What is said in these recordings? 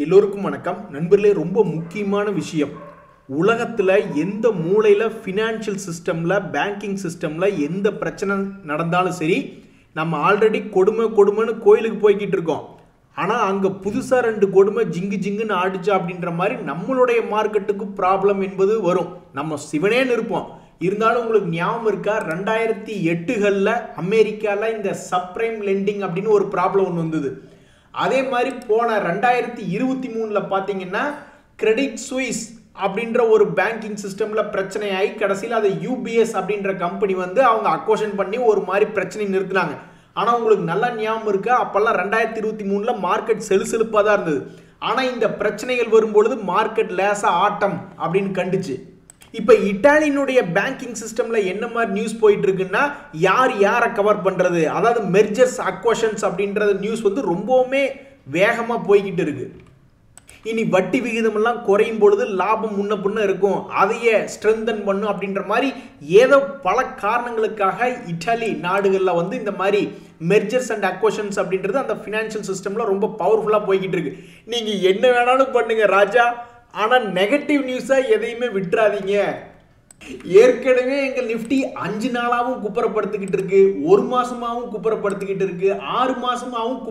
எல்லோருக்கும் வணக்கம் நண்பர்களே. ரொம்ப முக்கியமான விஷயம், உலகத்தில் எந்த மூலையில் ஃபினான்ஷியல் சிஸ்டமில் பேங்கிங் சிஸ்டமில் எந்த பிரச்சனை நடந்தாலும் சரி, நம்ம ஆல்ரெடி கொடுமைன்னு கோயிலுக்கு போய்கிட்டு இருக்கோம். ஆனால் அங்கே புதுசாக 2 கொடுமை ஜிங்குன்னு ஆடிச்சா அப்படின்ற மாதிரி நம்மளுடைய மார்க்கெட்டுக்கு ப்ராப்ளம் என்பது வரும். நம்ம சிவனேன்னு இருப்போம். இருந்தாலும் உங்களுக்கு ஞாபகம் இருக்கா, 2008களில் அமெரிக்காவில் இந்த சப்ரைம் லெண்டிங் அப்படின்னு ஒரு ப்ராப்ளம் ஒன்று வந்தது. அதே மாதிரி போன 2023ல் பார்த்தீங்கன்னா கிரெடிட் சுவிஸ் அப்படின்ற ஒரு பேங்கிங் சிஸ்டமில் பிரச்சனை ஆகி கடைசியில் அதை யூபிஎஸ் அப்படின்ற கம்பெனி வந்து அவங்க அக்வஷன் பண்ணி ஒரு மாதிரி பிரச்சனை நிறுத்தினாங்க. ஆனால் உங்களுக்கு நல்லா ஞாபகம் இருக்கா, அப்போல்லாம் 2023ல் மார்க்கெட் செலுப்பாக தான் இருந்தது. ஆனால் இந்த பிரச்சனைகள் வரும்பொழுது மார்க்கெட் லேசாக ஆட்டம் அப்படின்னு கண்டுச்சு. இப்போ இட்டாலியினுடைய பேங்கிங் சிஸ்டமில் என்ன மாதிரி நியூஸ் போயிட்டு இருக்குன்னா, யாரை கவர் பண்ணுறது, அதாவது மெர்ஜர்ஸ் அக்வஷன்ஸ் அப்படின்றது நியூஸ் வந்து ரொம்பவுமே வேகமாக போய்கிட்டு இருக்கு. இனி வட்டி விகிதமெல்லாம் குறையும் பொழுது லாபம் முன்ன பின்ன இருக்கும், அதையே ஸ்ட்ரென்தன் பண்ணும் அப்படின்ற மாதிரி ஏதோ பல காரணங்களுக்காக இட்டாலி நாடுகளில் வந்து இந்த மாதிரி மெர்ஜர்ஸ் அண்ட் அக்வஷன்ஸ் அப்படின்றது அந்த ஃபினான்ஷியல் சிஸ்டமில் ரொம்ப பவர்ஃபுல்லாக போய்கிட்டு இருக்கு. நீங்கள் என்ன வேணாலும் பண்ணுங்க ராஜா, ஆனால் நெகட்டிவ் நியூஸாக எதையுமே விட்டுறாதீங்க. ஏற்கனவே எங்கள் நிஃப்டி 5 நாளாகவும் குப்புறப்படுத்திக்கிட்டு இருக்கு, 1 மாசமாகவும் குப்புறப்படுத்திக்கிட்டு இருக்கு, 6 மாசமாகவும்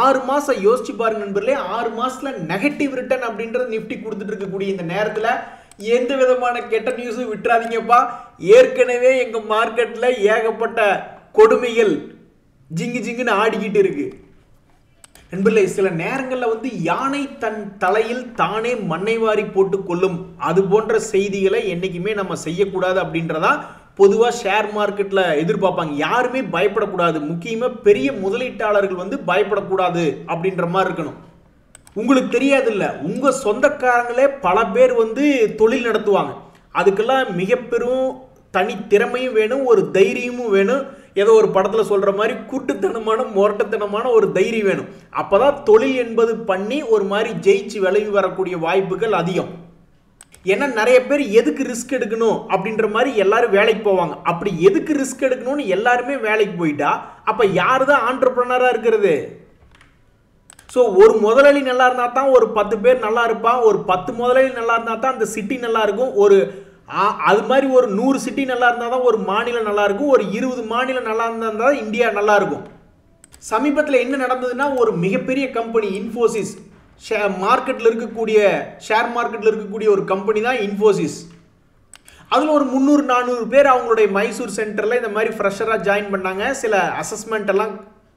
6 மாசம் யோசிச்சு பாருங்க நண்பர்களே. 6 மாசத்துல நெகட்டிவ் ரிட்டர்ன் அப்படின்றது நிஃப்டி கொடுத்துட்டு இருக்கக்கூடிய இந்த நேரத்தில் எந்த விதமான கெட்ட நியூஸும் விட்டுறாதீங்கப்பா. ஏற்கனவே எங்க மார்க்கெட்ல ஏகப்பட்ட கொடுமைகள் ஜிங்குன்னு ஆடிக்கிட்டு இருக்கு நண்பர்களே. சில நேரங்களில் வந்து யானை தன் தலையில் தானே மண்ணை வாரி போட்டு கொள்ளும், அது போன்ற செய்திகளை என்றைக்குமே நம்ம செய்யக்கூடாது அப்படின்றதா பொதுவாக ஷேர் மார்க்கெட்டில் எதிர்பார்ப்பாங்க. யாருமே பயப்படக்கூடாது, முக்கியமாக பெரிய முதலீட்டாளர்கள் வந்து பயப்படக்கூடாது அப்படின்ற மாதிரி இருக்கணும். உங்களுக்கு தெரியாது இல்லை, உங்கள் சொந்தக்காரங்களே பல பேர் வந்து தொழில் நடத்துவாங்க. அதுக்கெல்லாம் மிக பெரும் தனித்திறமையும் வேணும், ஒரு தைரியமும் வேணும். ஏதோ ஒரு படத்தில் சொல்கிற மாதிரி குட்டுத்தனமான முரட்டத்தனமான ஒரு தைரியம் வேணும். அப்போ தான் தொழில் என்பது பண்ணி ஒரு மாதிரி ஜெயிச்சு விளைவி வரக்கூடிய வாய்ப்புகள் அதிகம். ஏன்னா நிறைய பேர் எதுக்கு ரிஸ்க் எடுக்கணும் அப்படின்ற மாதிரி எல்லாரும் வேலைக்கு போவாங்க. அப்படி எதுக்கு ரிஸ்க் எடுக்கணும்னு எல்லாருமே வேலைக்கு போயிட்டா அப்போ யார் தான் ஆண்டர்பிரனராக இருக்கிறது? ஸோ ஒரு முதலாளி நல்லா இருந்தால் தான் ஒரு 10 பேர் நல்லா இருப்பான், ஒரு 10 முதலாளி நல்லா இருந்தால் தான் அந்த சிட்டி நல்லா இருக்கும், அது மாதிரி ஒரு 100 சிட்டி நல்லா இருந்தால் தான் ஒரு மாநிலம் நல்லா இருக்கும், ஒரு 20 மாநிலம் நல்லா இருந்தால் தான் இந்தியா நல்லா இருக்கும். சமீபத்தில் என்ன நடந்ததுன்னா, ஒரு மிகப்பெரிய கம்பெனி இன்ஃபோசிஸ், ஷேர் மார்க்கெட்டில் இருக்கக்கூடிய ஒரு கம்பெனி தான் இன்ஃபோசிஸ். அதில் ஒரு 300-400 பேர் அவங்களுடைய மைசூர் சென்டரில் இந்த மாதிரி ஃப்ரெஷராக ஜாயின் பண்ணாங்க. சில அசஸ்மெண்ட் எல்லாம்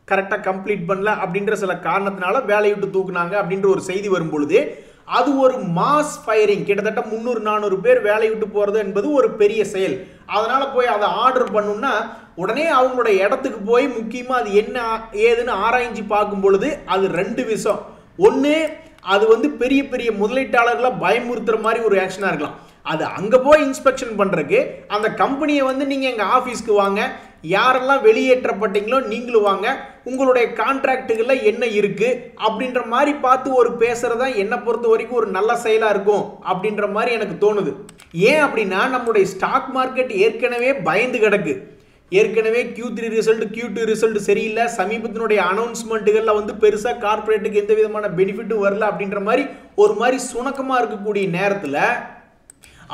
கரெக்டாக கம்ப்ளீட் பண்ணல அப்படின்ற சில காரணத்தினால வேலையை விட்டு தூக்குனாங்க அப்படின்ற ஒரு செய்தி வரும் பொழுது அது ஒரு மாஸ் ஃபயரிங். கிட்டத்தட்ட 300-400 பேர் வேலையை விட்டு போகிறது என்பது ஒரு பெரிய செயல். அதனால் போய் அதை ஆர்டர் பண்ணணும்னா உடனே அவங்களோட இடத்துக்கு போய் முக்கியமாக அது என்ன ஏதுன்னு ஆராய்ச்சி பார்க்கும் பொழுது அது 2 விஷயம். ஒன்று, அது வந்து பெரிய பெரிய முதலீட்டாளர்களை பயமுறுத்துகிற மாதிரி ஒரு ஆக்ஷனாக இருக்கலாம். அது அங்கே போய் இன்ஸ்பெக்ஷன் பண்ணுறதுக்கு அந்த கம்பெனியை வந்து நீங்கள் எங்கள் ஆஃபீஸ்க்கு வாங்க, யாரெல்லாம் வெளியேற்றப்பட்டீங்களோ நீங்களும் வாங்க, உங்களுடைய கான்ட்ராக்டுகளில் என்ன இருக்குது அப்படின்ற மாதிரி பார்த்து ஒரு பேசுகிறதா என்னை பொறுத்த வரைக்கும் ஒரு நல்ல செயலாக இருக்கும் அப்படின்ற மாதிரி எனக்கு தோணுது. ஏன் அப்படின்னா, நம்மளுடைய ஸ்டாக் மார்க்கெட் ஏற்கனவே பயந்து கிடக்கு. ஏற்கனவே Q3 ரிசல்ட் Q2 ரிசல்ட் சரியில்லை, சமீபத்தினுடைய அனௌன்ஸ்மெண்ட்டுகளில் வந்து பெருசாக கார்பரேட்டுக்கு எந்த விதமான பெனிஃபிட்டும் வரல அப்படின்ற மாதிரி ஒரு மாதிரி சுணக்கமாக இருக்கக்கூடிய நேரத்தில்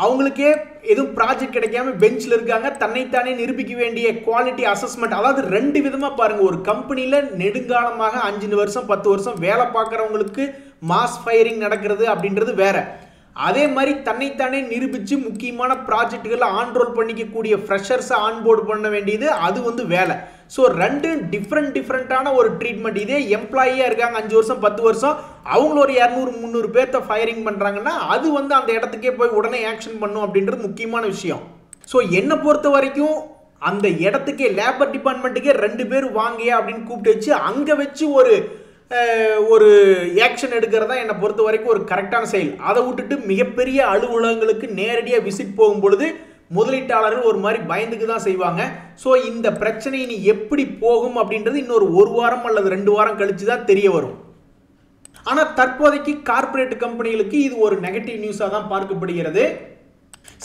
அவங்களுக்கே எதுவும் ப்ராஜெக்ட் கிடைக்காம பெஞ்சில் இருக்காங்க. தன்னைத்தானே நிரூபிக்க வேண்டிய குவாலிட்டி அசஸ்மெண்ட், அதாவது 2 விதமாக பாருங்கள். ஒரு கம்பெனியில் நெடுங்காலமாக 5 வருஷம் 10 வருஷம் வேலை பார்க்குறவங்களுக்கு மாஸ் ஃபயரிங் நடக்கிறது அப்படின்றது வேற. அதே மாதிரி தன்னைத்தானே நிரூபித்து முக்கியமான ப்ராஜெக்டுகளை ஆன்ரோல் பண்ணிக்கக்கூடிய ஃப்ரெஷர்ஸை ஆன்போர்டு பண்ண வேண்டியது அது வந்து வேலை. ஸோ 2 டிஃப்ரெண்ட்டான ஒரு ட்ரீட்மெண்ட். இதே எம்ப்ளாயியாக இருக்காங்க 5 வருஷம் 10 வருஷம், அவங்கள ஒரு 200-300 பேர்த்த ஃபயரிங் பண்ணுறாங்கன்னா அது வந்து அந்த இடத்துக்கே போய் உடனே ஆக்ஷன் பண்ணும் அப்படின்றது முக்கியமான விஷயம். ஸோ என்னை பொறுத்த வரைக்கும் அந்த இடத்துக்கே லேபர் டிபார்ட்மெண்ட்டுக்கே 2 பேர் வாங்கியா அப்படின்னு கூப்பிட்டு வச்சு அங்கே வச்சு ஒரு ஆக்ஷன் எடுக்கிறதா என்னை பொறுத்த வரைக்கும் ஒரு கரெக்டான செயல். அதை விட்டுட்டு மிகப்பெரிய அலுவலகங்களுக்கு நேரடியாக விசிட் போகும் பொழுது முதலீட்டாளர்கள் ஒரு மாதிரி பயந்துக்கு தான் செய்வாங்க. ஸோ இந்த பிரச்சனை இனி எப்படி போகும் அப்படின்றது இன்னொரு 1 வாரம் அல்லது 2 வாரம் கழிச்சு தான் தெரிய வரும். ஆனால் தற்போதைக்கு கார்பரேட் கம்பெனிகளுக்கு இது ஒரு நெகட்டிவ் நியூஸாக தான் பார்க்கப்படுகிறது.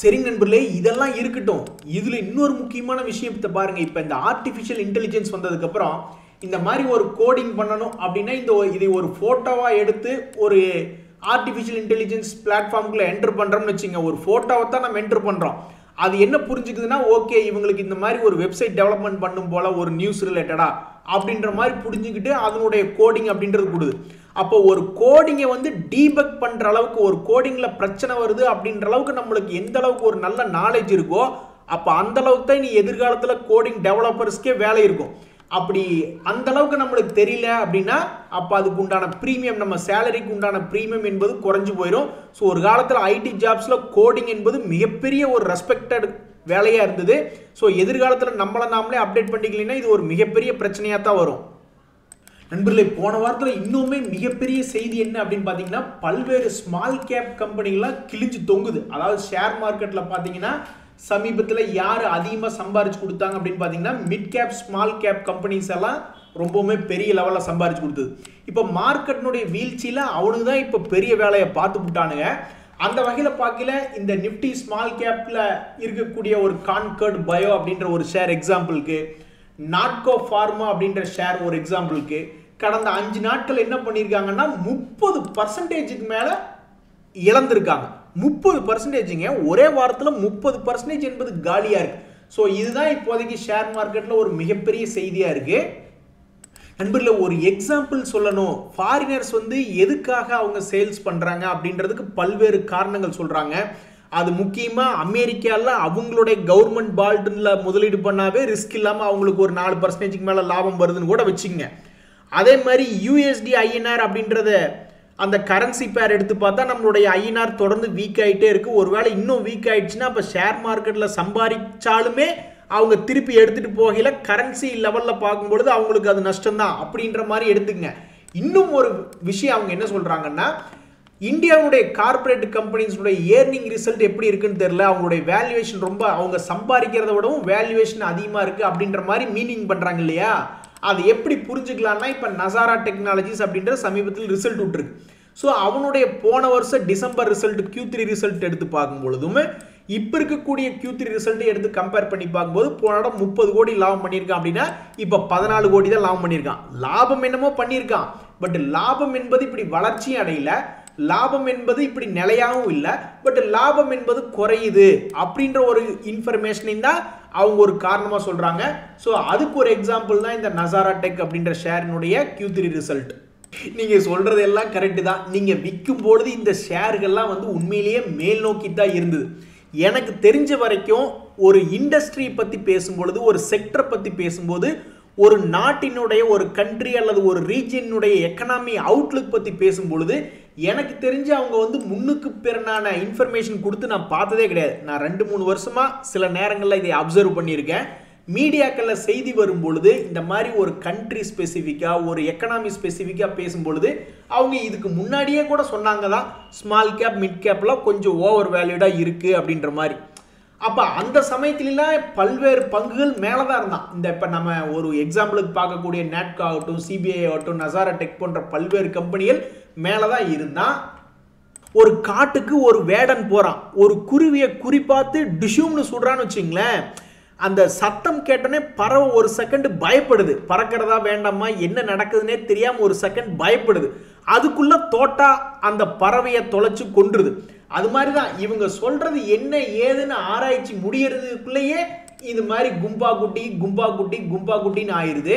சரிங்க நண்பர்களே, இதெல்லாம் இருக்கட்டும். இதில் இன்னொரு முக்கியமான விஷயத்தை பாருங்கள். இப்போ இந்த ஆர்டிஃபிஷியல் இன்டெலிஜென்ஸ் வந்ததுக்கப்புறம் இந்த மாதிரி ஒரு கோடிங் பண்ணணும் அப்படின்னா இதை ஒரு ஃபோட்டோவாக எடுத்து ஒரு ஆர்டிஃபிஷியல் இன்டெலிஜென்ஸ் பிளாட்ஃபார்முக்குள்ள என்டர் பண்ணுறோம்னு வச்சுங்க. ஒரு ஃபோட்டோவை தான் நம்ம என்டர் பண்ணுறோம். அது என்ன புரிஞ்சுக்குதுன்னா, ஓகே இவங்களுக்கு இந்த மாதிரி ஒரு வெப்சைட் டெவலப்மெண்ட் பண்ணும் போல ஒரு நியூஸ் ரிலேட்டடா அப்படின்ற மாதிரி புரிஞ்சுக்கிட்டு அதனுடைய கோடிங் அப்படின்றது கொடுது. அப்போ ஒரு கோடிங்கை வந்து டீபக் பண்ணுற அளவுக்கு, ஒரு கோடிங்கில் பிரச்சனை வருது அப்படின்ற அளவுக்கு நம்மளுக்கு எந்த அளவுக்கு ஒரு நல்ல நாலேஜ் இருக்கோ அப்போ அந்த அளவுக்கு தான் நீ எதிர்காலத்தில் கோடிங் டெவலப்பர்ஸ்க்கே வேலை இருக்கும். அப்படி அந்த அளவுக்கு நம்மளுக்கு தெரியல அப்படின்னா அப்போ அதுக்கு உண்டான ப்ரீமியம், நம்ம சேலரிக்கு உண்டான ப்ரீமியம் என்பது குறைஞ்சு போயிடும். ஸோ ஒரு காலத்தில் ஐடி ஜாப்ஸில் கோடிங் என்பது மிகப்பெரிய ஒரு ரெஸ்பெக்டட் வேலையாக இருந்தது. ஸோ எதிர்காலத்தில் நம்மளை நாமளே அப்டேட் பண்ணிக்கலைன்னா இது ஒரு மிகப்பெரிய பிரச்சனையாக தான் வரும். நண்பர்களே, போன வாரத்தில் இன்னுமே மிகப்பெரிய செய்தி என்ன அப்படின்னு பார்த்தீங்கன்னா, பல்வேறு ஸ்மால் கேப் கம்பெனிகள்லாம் கிழிஞ்சு தொங்குது. அதாவது ஷேர் மார்க்கெட்டில் பார்த்தீங்கன்னா சமீபத்தில் யார் அதிகமாக சம்பாரிச்சு கொடுத்தாங்க அப்படின்னு பார்த்தீங்கன்னா, mid cap small cap companies எல்லாம் ரொம்பவுமே பெரிய லெவலில் சம்பாரிச்சு கொடுத்தது. இப்போ மார்க்கெட்டினுடைய வீழ்ச்சியில் அவனுக்கு தான் இப்போ பெரிய வேலையை பார்த்து விட்டானுங்க. அந்த வகையில் பார்க்கல இந்த நிஃப்டி ஸ்மால் கேப்பில் இருக்கக்கூடிய ஒரு கான்கர்ட் பயோ அப்படின்ற ஒரு ஷேர் எக்ஸாம்பிளுக்கு, நாட்கோ ஃபார்மா அப்படின்ற ஷேர் ஒரு எக்ஸாம்பிளுக்கு கடந்த 5 நாட்கள் என்ன பண்ணியிருக்காங்கன்னா 30% மேலே இழந்திருக்காங்க. 30%, ஒரே வாரத்தில் 30% என்பது காலியாக இருக்கு. ஸோ இதுதான் இப்போதைக்கு ஷேர் மார்க்கெட்டில் ஒரு மிகப்பெரிய செய்தியாக இருக்கு. நண்பர்களே, ஒரு எக்ஸாம்பிள் சொல்லணும். ஃபாரினர்ஸ் வந்து எதுக்காக அவங்க சேல்ஸ் பண்ணுறாங்க அப்படின்றதுக்கு பல்வேறு காரணங்கள் சொல்கிறாங்க. அது முக்கியமாக அமெரிக்காவில் அவங்களுடைய கவர்மெண்ட் பால்டில் முதலீடு பண்ணாவே ரிஸ்க் இல்லாமல் அவங்களுக்கு ஒரு 4% மேலே லாபம் வருதுன்னு கூட வச்சுக்கோங்க. அதே மாதிரி யூஎஸ்டி ஐஎன்ஆர் அப்படின்றத அந்த கரன்சி பேர் எடுத்து பார்த்தா நம்மளுடைய ஐஎன்ஆர் தொடர்ந்து வீக் ஆகிட்டே இருக்குது. ஒருவேளை இன்னும் வீக் ஆகிடுச்சுன்னா அப்போ ஷேர் மார்க்கெட்டில் சம்பாதிச்சாலுமே அவங்க திருப்பி எடுத்துகிட்டு போகல, கரன்சி லெவலில் பார்க்கும்பொழுது அவங்களுக்கு அது நஷ்டம்தான் அப்படின்ற மாதிரி எடுத்துக்கங்க. இன்னும் ஒரு விஷயம் அவங்க என்ன சொல்கிறாங்கன்னா, இந்தியாவுடைய கார்பரேட் கம்பெனிஸுடைய ஏர்னிங் ரிசல்ட் எப்படி இருக்குன்னு தெரியல, அவங்களுடைய வேல்யூவேஷன் ரொம்ப, அவங்க சம்பாதிக்கிறத விடவும் வேல்யூவேஷன் அதிகமாக இருக்குது அப்படின்ற மாதிரி மீனிங் பண்ணுறாங்க இல்லையா. அது எப்படி புரிஞ்சுக்கலாம்னா, இப்போ நசாரா டெக்னாலஜிஸ் அப்படின்ற சமீபத்தில் ரிசல்ட் விட்டுருக்கு. ஸோ அவனுடைய போன வருஷம் டிசம்பர் ரிசல்ட் Q3 ரிசல்ட் எடுத்து பார்க்கும்பொழுதுமே இப்போ இருக்கக்கூடிய Q3 ரிசல்ட்டை எடுத்து கம்பேர் பண்ணி பார்க்கும்போது போன இடம் 30 கோடி லாபம் பண்ணியிருக்கான் அப்படின்னா இப்போ 14 கோடி தான் லாபம் பண்ணியிருக்கான். லாபம் என்னமோ பண்ணியிருக்கான், பட் லாபம் என்பது இப்படி வளர்ச்சியும் அடையல, லாபம் என்பது இப்படி நிலையாகவும் இல்லை, பட் லாபம் என்பது குறையுது அப்படின்ற ஒரு இன்ஃபர்மேஷனையும் தான் அவங்க ஒரு காரணமாக சொல்கிறாங்க. ஸோ அதுக்கு ஒரு எக்ஸாம்பிள் தான் இந்த நசாரா டெக் அப்படின்ற ஷேரினுடைய Q3 ரிசல்ட். நீங்கள் சொல்கிறது எல்லாம் கரெக்டு தான். நீங்கள் விற்கும் பொழுது இந்த ஷேர்கள்லாம் வந்து உண்மையிலேயே மேல் நோக்கி தான் இருந்தது. எனக்கு தெரிஞ்ச வரைக்கும் ஒரு இண்டஸ்ட்ரியை பற்றி பேசும்பொழுது, ஒரு செக்டரை பற்றி பேசும்போது, ஒரு நாட்டினுடைய, ஒரு கண்ட்ரி அல்லது ஒரு ரீஜியனுடைய எக்கனாமி அவுட்லுக் பற்றி பேசும்பொழுது எனக்கு தெரிஞ்சு அவங்க வந்து முன்னுக்கு பிறனான இன்ஃபர்மேஷன் கொடுத்து நான் பார்த்ததே கிடையாது. நான் 2-3 வருஷமாக சில நேரங்களில் இதை அப்சர்வ் பண்ணியிருக்கேன். மீடியாக்களில் செய்தி வரும் பொழுது இந்த மாதிரி ஒரு கண்ட்ரி ஸ்பெசிஃபிக்காக, ஒரு எக்கனாமி ஸ்பெசிஃபிக்காக பேசும்பொழுது அவங்க இதுக்கு முன்னாடியே கூட சொன்னாங்க தான் ஸ்மால் கேப் மிட் கேப்லாம் கொஞ்சம் ஓவர் வேல்யூடாக இருக்குது அப்படின்ற மாதிரி. அப்போ அந்த சமயத்துலலாம் பல்வேறு பங்குகள் மேலே தான் இருந்தான். இந்த இப்போ நம்ம ஒரு எக்ஸாம்பிளுக்கு பார்க்கக்கூடிய நாட்கோ ஆகட்டும், சிபிஐ ஆகட்டும், நசாரா டெக் போன்ற பல்வேறு கம்பெனிகள் மேலே தான் இருந்தான். ஒரு காட்டுக்கு ஒரு வேடன் போகிறான், ஒரு குருவியை குறிப்பாத்து டிஷ்யூம்னு சுடுறான்னு வச்சுங்களேன். அந்த சத்தம் கேட்டோன்னே பறவை ஒரு செகண்ட் பயப்படுது, பறக்கிறதா வேண்டாமா என்ன நடக்குதுன்னே தெரியாமல் ஒரு செகண்ட் பயப்படுது. அதுக்குள்ளே தோட்டா அந்த பறவையை தொலைச்சு கொன்றுது. அது மாதிரி தான் இவங்க சொல்கிறது என்ன ஏதுன்னு ஆராய்ச்சி முடியறதுக்குள்ளேயே இது மாதிரி கும்பா குட்டின்னு ஆயிடுது.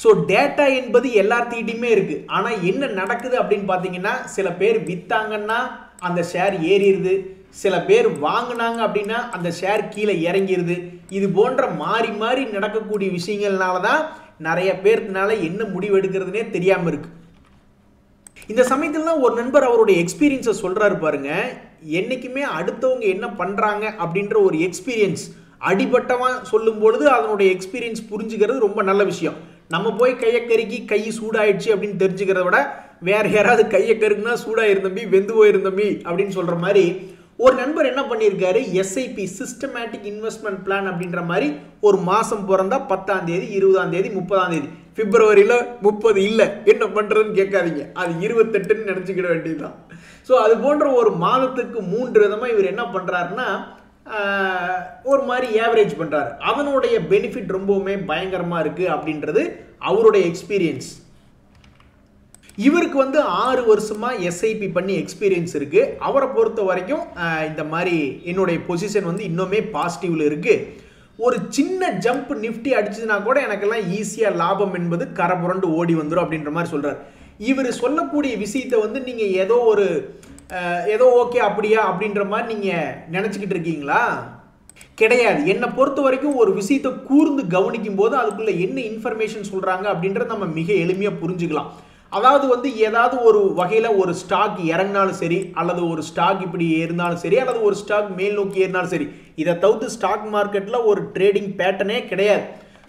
ஸோ டேட்டா என்பது எல்லார்த்திட்டையுமே இருக்குது. ஆனால் என்ன நடக்குது அப்படின்னு பார்த்தீங்கன்னா, சில பேர் விற்றாங்கன்னா அந்த ஷேர் ஏறிடுது, சில பேர் வாங்கினாங்க அப்படின்னா அந்த ஷேர் கீழே இறங்கிடுது. இது போன்ற மாறி மாறி நடக்கக்கூடிய விஷயங்கள்னால தான் நிறைய பேர்னால என்ன முடிவு எடுக்கிறதுனே தெரியாமல் இருக்கு. இந்த சமயத்தில் தான் ஒரு நண்பர் அவருடைய எக்ஸ்பீரியன்ஸை சொல்கிறாரு பாருங்க. என்றைக்குமே அடுத்தவங்க என்ன பண்ணுறாங்க அப்படின்ற ஒரு எக்ஸ்பீரியன்ஸ் அடிபட்டவன் சொல்லும் பொழுது அதனுடைய எக்ஸ்பீரியன்ஸ் புரிஞ்சுக்கிறது ரொம்ப நல்ல விஷயம். நம்ம போய் கையை கருக்கி கை சூடாயிடுச்சு அப்படின்னு தெரிஞ்சுக்கிறத விட வேற யாராவது கையை கருக்குனா சூடாயிருந்தம்பி வெந்து போயிருந்தம்பி அப்படின்னு சொல்கிற மாதிரி ஒரு நண்பர் என்ன பண்ணியிருக்காரு, SIP சிஸ்டமேட்டிக் இன்வெஸ்ட்மெண்ட் பிளான் அப்படின்ற மாதிரி ஒரு மாதம் பிறந்தா 10ஆம் தேதி, 20ஆம் தேதி, 30ஆம் தேதி, பிப்ரவரியில் 30 இல்லை என்ன பண்ணுறதுன்னு கேட்காதீங்க, அது 28ன்னு நினச்சிக்கிட வேண்டியதுதான். ஸோ அது போன்ற ஒரு மாதத்துக்கு 3 விதமாக இவர் என்ன பண்ணுறாருன்னா ஒரு மாதிரி ஏவரேஜ் பண்ணுறாரு. அவனுடைய பெனிஃபிட் ரொம்பவுமே பயங்கரமாக இருக்குது அப்படின்றது அவருடைய எக்ஸ்பீரியன்ஸ். இவருக்கு வந்து 6 வருஷமா எஸ்ஐபி பண்ணி எக்ஸ்பீரியன்ஸ் இருக்கு. அவரை பொறுத்த வரைக்கும் இந்த மாதிரி என்னுடைய பொசிஷன் வந்து இன்னுமே பாசிட்டிவ்ல இருக்கு. ஒரு சின்ன ஜம்ப் நிஃப்டி அடிச்சதுன்னா கூட எனக்கெல்லாம் ஈஸியா லாபம் என்பது கரபுரண்டு ஓடி வந்துடும் அப்படின்ற மாதிரி சொல்றாரு. இவர் சொல்லக்கூடிய விஷயத்தை வந்து நீங்க ஏதோ ஓகே அப்படியா அப்படின்ற மாதிரி நீங்க நினைச்சுக்கிட்டு இருக்கீங்களா? கிடையாது. என்னை பொறுத்த வரைக்கும் ஒரு விஷயத்தை கூர்ந்து கவனிக்கும் போது அதுக்குள்ள என்ன இன்ஃபர்மேஷன் சொல்றாங்க அப்படின்றத நம்ம மிக எளிமையா புரிஞ்சுக்கலாம். அதாவது வந்து ஏதாவது ஒரு வகையில் ஒரு ஸ்டாக் இறங்கினாலும் சரி, அல்லது ஒரு ஸ்டாக் இப்படி ஏறினாலும் சரி, அல்லது ஒரு ஸ்டாக் மேல் நோக்கி ஏறினாலும் சரி, இதை தவிர்த்து ஸ்டாக் மார்க்கெட்டில் ஒரு ட்ரேடிங் பேட்டர்னே கிடையாது.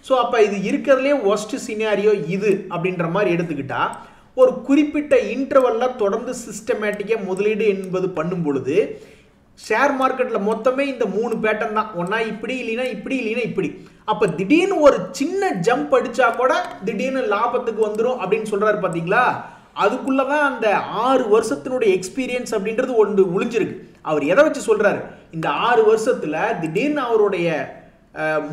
ஸோ அப்போ இது இருக்கிறதுலே ஒஸ்ட் சினாரியோ இது அப்படின்ற மாதிரி எடுத்துக்கிட்டா, ஒரு குறிப்பிட்ட இன்டர்வலில் தொடர்ந்து சிஸ்டமேட்டிக்காக முதலீடு என்பது பண்ணும் பொழுது ஷேர் மார்க்கெட்டில் மொத்தமே இந்த 3 பேட்டர்ன் தான். ஒன்றா இப்படி, இல்லைன்னா இப்படி, இல்லைன்னா இப்படி. அப்போ திடீர்னு ஒரு சின்ன ஜம்ப் அடிச்சா கூட திடீர்னு லாபத்துக்கு வந்துடும் அப்படின்னு சொல்றாரு பார்த்தீங்களா? அதுக்குள்ளதான் அந்த 6 வருஷத்தினுடைய எக்ஸ்பீரியன்ஸ் அப்படின்றது ஒன்று ஒளிஞ்சிருக்கு. அவர் எதை வச்சு சொல்றாரு? இந்த 6 வருஷத்துல திடீர்னு அவருடைய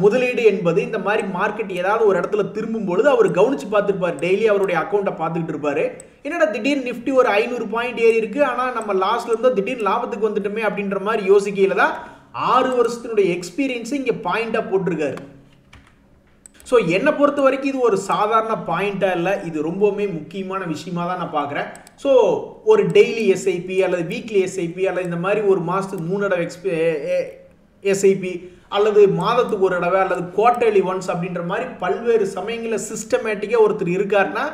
முதலீடு என்பது இந்த மாதிரி மார்க்கெட் ஏதாவது ஒரு இடத்துல திரும்பும் பொழுது அவர் கவனிச்சு பார்த்துருப்பார். டெய்லி அவருடைய அக்கௌண்ட்டை பார்த்துக்கிட்டு இருப்பாரு. என்னடா திடீர்னு நிஃப்டி ஒரு 500 பாயிண்ட் ஏறி இருக்கு, ஆனால் நம்ம லாஸ்ட்ல இருந்தா திடீர்னு லாபத்துக்கு வந்துட்டுமே அப்படின்ற மாதிரி யோசிக்கையில தான் 6 வருஷத்தினுடைய எக்ஸ்பீரியன்ஸ் இங்கே பாயிண்டா போட்டிருக்காரு. ஸோ என்னை பொறுத்த வரைக்கும் இது ஒரு சாதாரண பாயிண்டா இல்லை, இது ரொம்பவுமே முக்கியமான விஷயமா தான் நான் பார்க்குறேன். ஸோ ஒரு டெய்லி எஸ்ஐபி அல்லது வீக்லி எஸ்ஐபி அல்லது இந்த மாதிரி ஒரு மாதத்துக்கு 3 தடவை எஸ்ஐபி அல்லது மாதத்துக்கு ஒரு தடவை அல்லது குவார்டர்லி ஒன்ஸ் அப்படின்ற மாதிரி பல்வேறு சமயங்களில் சிஸ்டமேட்டிக்காக ஒருத்தர் இருக்காருன்னா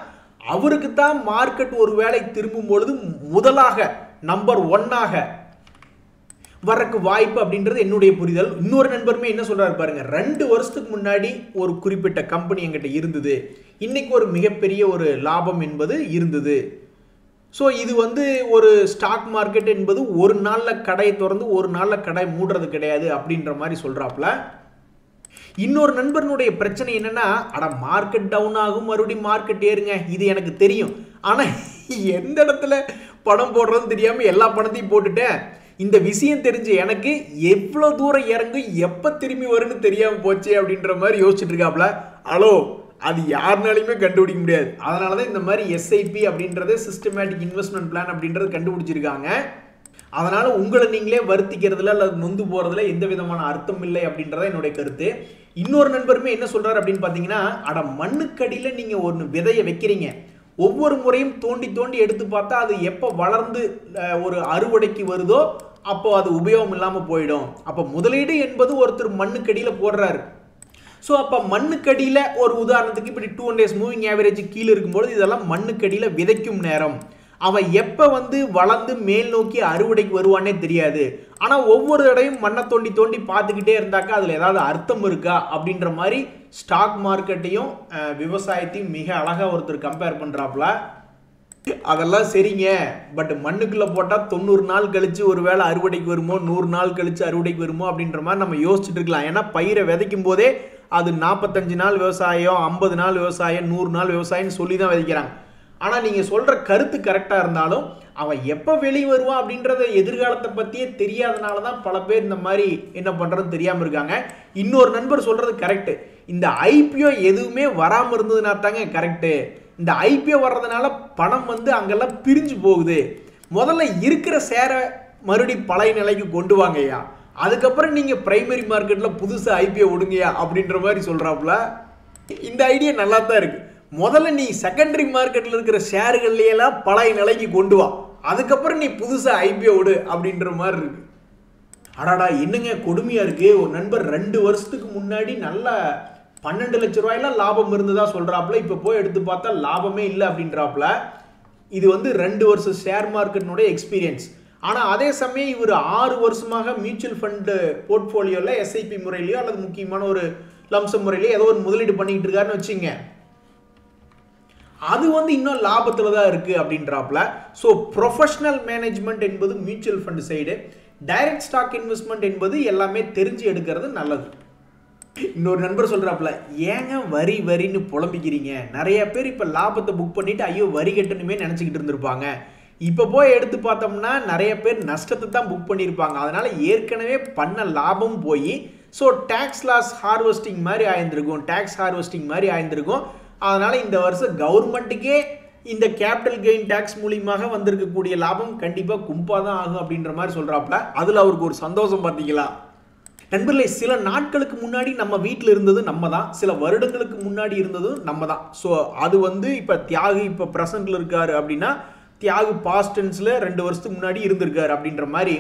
அவருக்கு தான் மார்க்கெட் ஒரு வேளை திரும்பும் பொழுது முதலாக நம்பர் 1ஆக வரக்கு வாய்ப்பு அப்படின்றது என்னுடைய புரிதல். இன்னொரு நண்பருமே என்ன சொல்றாரு பாருங்க, 2 வருஷத்துக்கு முன்னாடி ஒரு குறிப்பிட்ட கம்பெனி என்கிட்ட இருந்தது, இன்னைக்கு ஒரு மிகப்பெரிய ஒரு லாபம் என்பது இருந்தது. ஸோ இது வந்து ஒரு ஸ்டாக் மார்க்கெட் என்பது ஒரு நாளில் கடையை திறந்து ஒரு நாளில் கடை மூடுறது கிடையாது அப்படின்ற மாதிரி சொல்றாப்புல. இன்னொரு நண்பனுடைய பிரச்சனை என்னன்னா, அட மார்க்கெட் டவுன் ஆகும் மறுபடியும் மார்க்கெட் ஏறுங்க, இது எனக்கு தெரியும், ஆனா எந்த இடத்துல பணம் போடுறதுன்னு தெரியாம எல்லா பணத்தையும் போட்டுட்டேன், இந்த விஷயம் தெரிஞ்சு எனக்கு எவ்வளவு தூரம் இறங்கும் எப்ப திரும்பி வரும்னு தெரியாம போச்சு அப்படின்ற மாதிரி யோசிச்சுட்டு இருக்காப்ல. ஹலோ, அது யாருனாலையுமே கண்டுபிடிக்க முடியாது. அதனாலதான் இந்த மாதிரி எஸ்ஐபி அப்படின்றது சிஸ்டமேட்டிக் இன்வெஸ்ட்மெண்ட் பிளான் அப்படின்றது கண்டுபிடிச்சிருக்காங்க. அதனால உங்களை நீங்களே வருத்திக்கிறதுல அல்லது நொந்து போறதுல எந்த விதமான அர்த்தம் இல்லை அப்படின்றத என்னுடைய கருத்து. இன்னொரு நண்பருமே என்ன சொல்றாரு அப்படின்னு பாத்தீங்கன்னா, அட மண்ணுக்கடியில நீங்க ஒரு விதையை வைக்கிறீங்க, ஒவ்வொரு முறையும் தோண்டி தோண்டி எடுத்து பார்த்தா அது எப்போ வளர்ந்து ஒரு அறுவடைக்கு வருதோ அப்போ அது உபயோகம் இல்லாமல் போயிடும். அப்போ முதலீடு என்பது ஒருத்தர் மண்ணுக்கடியில் போடுறாரு. ஸோ அப்போ மண்ணுக்கடியில் ஒரு உதாரணத்துக்கு இப்படி 200 days மூவிங் ஆவரேஜ் கீழே இருக்கும்போது இதெல்லாம் மண்ணுக்கடியில் விதைக்கும் நேரம். அவன் எப்போ வந்து வளர்ந்து மேல் நோக்கி அறுவடைக்கு வருவானே தெரியாது. ஆனால் ஒவ்வொரு தடையும் மண்ணை தோண்டி தோண்டி பார்த்துக்கிட்டே இருந்தாக்கா அதில் ஏதாவது அர்த்தம் இருக்கா அப்படின்ற மாதிரி ஸ்டாக் மார்க்கெட்டையும் விவசாயத்தையும் மிக அழகாக ஒருத்தர் கம்பேர் பண்ணுறாப்புல. அதெல்லாம் சரிங்க, பட் மண்ணுக்குள்ளே போட்டால் 90 நாள் கழித்து ஒரு வேளை அறுவடைக்கு வருமோ, 100 நாள் கழித்து அறுவடைக்கு வருமோ அப்படின்ற மாதிரி நம்ம யோசிச்சுட்டு இருக்கலாம். ஏன்னா பயிரை விதைக்கும் போதே அது 45 நாள் விவசாயம், 50 நாள் விவசாயம், 100 நாள் விவசாயம்னு சொல்லி தான் விதைக்கிறாங்க. ஆனால் நீங்கள் சொல்கிற கருத்து கரெக்டாக இருந்தாலும் அவன் எப்போ வெளியே வருவான் அப்படின்றத எதிர்காலத்தை பற்றியே தெரியாதனால தான் பல பேர் இந்த மாதிரி என்ன பண்ணுறதுன்னு தெரியாமல் இருக்காங்க. இன்னொரு நண்பர் சொல்கிறது கரெக்டு, இந்த ஐபிஓ எதுவுமே வராமல் இருந்ததுனா தாங்க கரெக்டு. இந்த ஐபிஓ வர்றதுனால பணம் வந்து அங்கெல்லாம் பிரிஞ்சு போகுது. முதல்ல இருக்கிற ஷேரை மறுபடி பழைய நிலைக்கு கொண்டு வாங்கய்யா, அதுக்கப்புறம் நீங்கள் பிரைமரி மார்க்கெட்டில் புதுசாக ஐபிஓ விடுங்கய்யா அப்படின்ற மாதிரி சொல்கிறாப்புல. இந்த ஐடியா நல்லா தான் இருக்குது. முதல்ல நீ செகண்டரி மார்க்கெட்டில் இருக்கிற ஷேர்களையெல்லாம் பழைய நிலைக்கு கொண்டு வா, அதுக்கப்புறம் நீ புதுசாக ஐபிஓ விடு அப்படின்ற மாதிரி இருக்கு. அடாடா என்னங்க கொடுமையாக இருக்குது. ஒரு நண்பர் 2 வருஷத்துக்கு முன்னாடி நல்ல 12 லட்சம் ரூபாயெல்லாம் லாபம் இருந்ததா சொல்கிறாப்புல, இப்போ போய் எடுத்து பார்த்தா லாபமே இல்லை அப்படின்றாப்புல. இது வந்து 2 வருஷம் ஷேர் மார்க்கெட்டினுடைய எக்ஸ்பீரியன்ஸ். ஆனால் அதே சமயம் இவர் 6 வருஷமாக மியூச்சுவல் ஃபண்டு போர்ட்ஃபோலியோவில் எஸ்ஐபி முறையிலையோ அல்லது முக்கியமான ஒரு லம்சம் முறையிலையோ ஏதோ ஒரு முதலீடு பண்ணிக்கிட்டு இருக்காருன்னு வச்சுங்க, அது வந்து இன்னும் லாபத்தில் தான் இருக்குது அப்படின்றாப்புல. ஸோ ப்ரொஃபஷனல் மேனேஜ்மெண்ட் என்பது mutual fund side, direct stock investment என்பது எல்லாமே தெரிஞ்சு எடுக்கிறது நல்லது. இன்னொரு நண்பர் சொல்கிறாப்புல, ஏங்க வரி வரின்னு புலம்பிக்கிறீங்க, நிறைய பேர் இப்போ லாபத்தை புக் பண்ணிட்டு ஐயோ வரி கட்டணுமே நினச்சிக்கிட்டு இருந்திருப்பாங்க, இப்போ போய் எடுத்து பார்த்தோம்னா நிறைய பேர் நஷ்டத்தை தான் புக் பண்ணியிருப்பாங்க, அதனால் ஏற்கனவே பண்ண லாபம் போய் ஸோ டேக்ஸ் லாஸ் ஹார்வெஸ்டிங் மாதிரி ஆயிருந்திருக்கும், டேக்ஸ் ஹார்வெஸ்டிங் மாதிரி ஆயிருந்திருக்கும். அதனால இந்த வருஷம் கவர்மெண்ட்டுக்கே இந்த கேபிட்டல் கெயின் டாக்ஸ் மூலியமாக வந்திருக்கக்கூடிய லாபம் கண்டிப்பா கும்பா தான் ஆகும் அப்படின்ற மாதிரி சொல்றாப்ல. அதுல அவருக்கு ஒரு சந்தோஷம் பார்த்தீங்களா நண்பர்களே. சில நாட்களுக்கு முன்னாடி நம்ம வீட்டில் இருந்தது நம்ம தான், சில வருடங்களுக்கு முன்னாடி இருந்ததும் நம்ம தான். ஸோ அது இப்போ தியாகு இப்போ ப்ரெசென்ட்ல இருக்காரு அப்படின்னா தியாகு பாஸ்ட் டென்ஸில் 2 வருஷத்துக்கு முன்னாடி இருந்திருக்காரு அப்படின்ற மாதிரி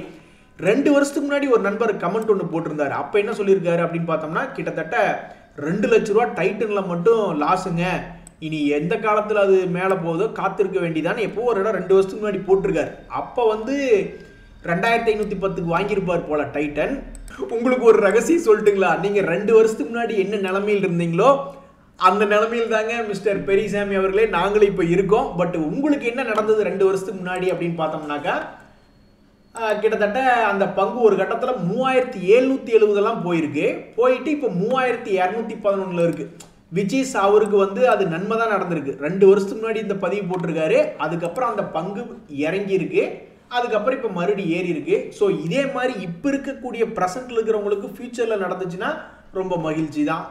2 வருஷத்துக்கு முன்னாடி ஒரு நண்பர் கமெண்ட் ஒன்று போட்டிருந்தாரு. அப்போ என்ன சொல்லியிருக்காரு அப்படின்னு பார்த்தோம்னா, கிட்டத்தட்ட 2 லட்ச ரூபா டைட்டனில் மட்டும் லாஸுங்க, இனி எந்த காலத்தில் அது மேலே போகுதோ காத்திருக்க வேண்டியதான்னு எப்போ ஒரு இடம் 2 வருஷத்துக்கு முன்னாடி போட்டிருக்காரு. அப்போ 2510க்கு வாங்கியிருப்பார் போல டைட்டன். உங்களுக்கு ஒரு ரகசியம் சொல்லட்டுங்களா, நீங்கள் 2 வருஷத்துக்கு முன்னாடி என்ன நிலைமையில் இருந்தீங்களோ அந்த நிலைமையில் தாங்க மிஸ்டர் பெரியசாமி அவர்களே நாங்களும் இப்போ இருக்கோம். பட் உங்களுக்கு என்ன நடந்தது 2 வருஷத்துக்கு முன்னாடி அப்படின்னு பார்த்தோம்னாக்கா, கிட்டத்தட்ட அந்த பங்கு ஒரு கட்டத்தில் 3770 போயிருக்கு, போயிட்டு இப்போ 3211 இருக்கு. விச் இஸ் அவருக்கு அது நன்மை தான் நடந்திருக்கு. 2 வருஷத்துக்கு முன்னாடி இந்த பதிவு போட்டிருக்காரு, அதுக்கப்புறம் அந்த பங்கு இறங்கி இருக்கு, அதுக்கப்புறம் இப்போ மறுபடியும் ஏறி இருக்கு. ஸோ இதே மாதிரி இப்போ இருக்கக்கூடிய ப்ரெசென்ட்ல இருக்கிறவங்களுக்கு ஃபியூச்சரில் நடந்துச்சுன்னா ரொம்ப மகிழ்ச்சி தான்.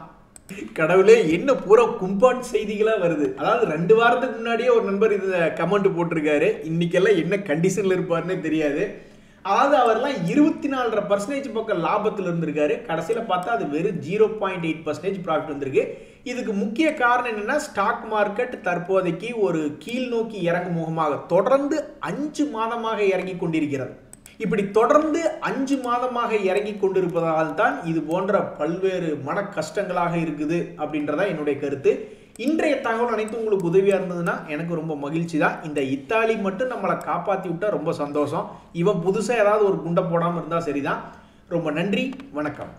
கடவுளே, என்ன பூரா கும்பான் செய்திகளாக வருது. அதாவது 2 வாரத்துக்கு முன்னாடியே ஒரு நண்பர் இதை கமெண்ட் போட்டிருக்காரு, இன்னைக்கெல்லாம் என்ன கண்டிஷனில் இருப்பாருன்னே தெரியாது. அதாவது அவர்லாம் 24.5% பக்கம் லாபத்தில் இருந்திருக்காரு, கடைசியில் பார்த்தா அது வெறும் 0.8% ப்ராஃபிட் வந்திருக்கு. இதுக்கு முக்கிய காரணம் என்னன்னா, ஸ்டாக் மார்க்கெட் தற்போதைக்கு ஒரு கீழ் நோக்கி இறங்கும் முகமாக தொடர்ந்து 5 மாதமாக இறங்கி கொண்டிருக்கிறது. இப்படி தொடர்ந்து 5 மாதமாக இறங்கி கொண்டிருப்பதால் தான் இது போன்ற பல்வேறு மன கஷ்டங்களாக இருக்குது அப்படின்றதா என்னுடைய கருத்து. இன்றைய தகவல் அனைத்தும் உங்களுக்கு உதவியாக இருந்ததுன்னா எனக்கு ரொம்ப மகிழ்ச்சி தான். இந்த இத்தாலி மட்டும் நம்மளை காப்பாற்றி விட்டா ரொம்ப சந்தோஷம். இவன் புதுசாக ஏதாவது ஒரு குண்டை போடாமல் இருந்தால் சரிதான். ரொம்ப நன்றி, வணக்கம்.